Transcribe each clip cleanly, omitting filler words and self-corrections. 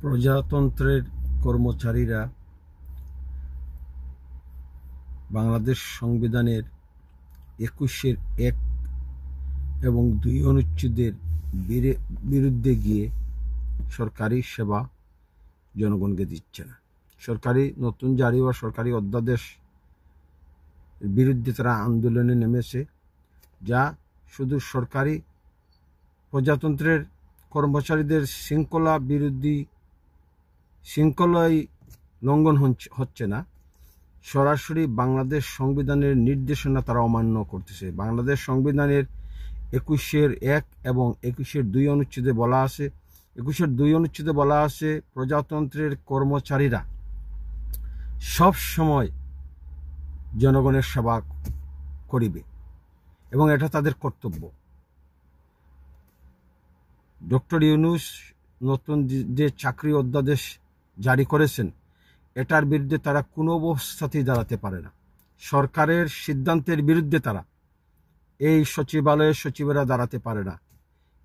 প্রজাতন্ত্রের কর্মচারীরা বাংলাদেশ সংবিধানের ২১-এর ১ এবং ২ অনুচ্ছেদের বিরুদ্ধে গিয়ে সরকারি সেবা জনগণকে দিচ্ছে না। সরকারি নতুন জারি হওয়া সরকারি অধ্যাদেশ বিরুদ্ধে তারা আন্দোলনে নেমেছে, যা শুধু সরকারি প্রজাতন্ত্রের কর্মচারীদের শৃঙ্খলাই লঙ্ঘন হচ্ছে না, সরাসরি বাংলাদেশ সংবিধানের নির্দেশনা তারা অমান্য করতেছে। বাংলাদেশ সংবিধানের ২১-এর ১ এবং ২১-এর ২ অনুচ্ছেদে বলা আছে, ২১-এর ২ অনুচ্ছেদে বলা আছে প্রজাতন্ত্রের কর্মচারীরা সব সময় জনগণের সেবা করিবে এবং এটা তাদের কর্তব্য। ডক্টর ইউনূস নতুন যে চাকরি অধ্যাদেশ জারি করেছেন, এটার বিরুদ্ধে তারা কোনো অবস্থাতেই দাঁড়াতে পারে না। সরকারের সিদ্ধান্তের বিরুদ্ধে তারা এই সচিবালয়ের সচিবেরা দাঁড়াতে পারে না।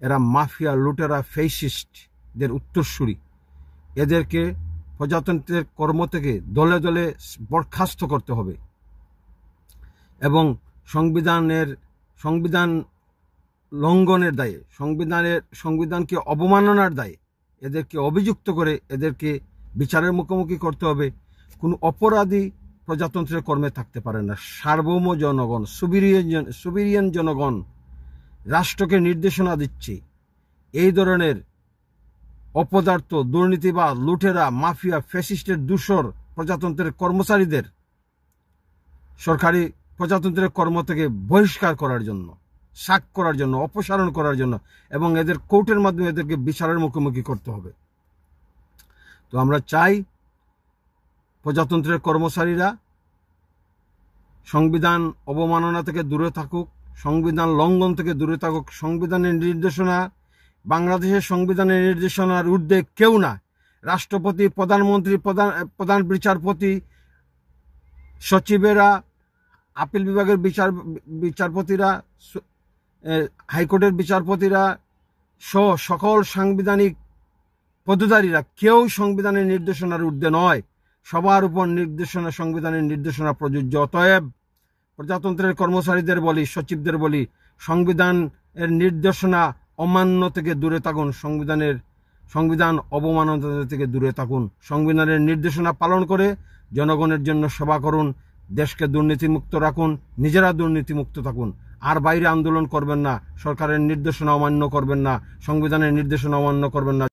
এরা মাফিয়া, লুটেরা, ফেসিস্টদের উত্তরসূরি। এদেরকে প্রজাতন্ত্রের কর্ম থেকে দলে দলে বরখাস্ত করতে হবে এবং সংবিধান লঙ্ঘনের দায়ে, সংবিধানকে অবমাননার দায়ে এদেরকে অভিযুক্ত করে এদেরকে বিচারের মুখোমুখি করতে হবে। কোনো অপরাধী প্রজাতন্ত্রের কর্মে থাকতে পারে না। সার্বভৌম জনগণ, সুবিরিয়ান জনগণ রাষ্ট্রকে নির্দেশনা দিচ্ছে। এই ধরনের অপদার্থ, দুর্নীতিবাদ, লুটেরা, মাফিয়া, ফ্যাসিস্টের দূষর প্রজাতন্ত্রের কর্মচারীদের সরকারি প্রজাতন্ত্রের কর্ম থেকে বহিষ্কার করার জন্য, সাক করার জন্য, অপসারণ করার জন্য এবং এদের কোর্টের মাধ্যমে এদেরকে বিচারের মুখোমুখি করতে হবে। তো আমরা চাই প্রজাতন্ত্রের কর্মচারীরা সংবিধান অবমাননা থেকে দূরে থাকুক, সংবিধান লঙ্ঘন থেকে দূরে থাকুক। সংবিধানের নির্দেশনা, বাংলাদেশের সংবিধানের নির্দেশনার ঊর্ধ্বে কেউ না। রাষ্ট্রপতি, প্রধানমন্ত্রী, প্রধান বিচারপতি, সচিবেরা, আপিল বিভাগের বিচারপতিরা, হাইকোর্টের বিচারপতিরা সহ সকল সাংবিধানিক পদধারীরা কেউ সংবিধানের নির্দেশনার ঊর্ধ্বে নয়। সবার উপর সংবিধানের নির্দেশনা প্রযোজ্য। অতএব প্রজাতন্ত্রের কর্মচারীদের বলি, সচিবদের বলি, সংবিধানের নির্দেশনা অমান্য থেকে দূরে থাকুন, সংবিধান অবমাননা থেকে দূরে থাকুন। সংবিধানের নির্দেশনা পালন করে জনগণের জন্য সেবা করুন, দেশকে দুর্নীতিমুক্ত রাখুন, নিজেরা দুর্নীতিমুক্ত থাকুন। আর বাইরে আন্দোলন করবেন না, সরকারের নির্দেশনা অমান্য করবেন না, সংবিধানের নির্দেশনা অমান্য করবেন না।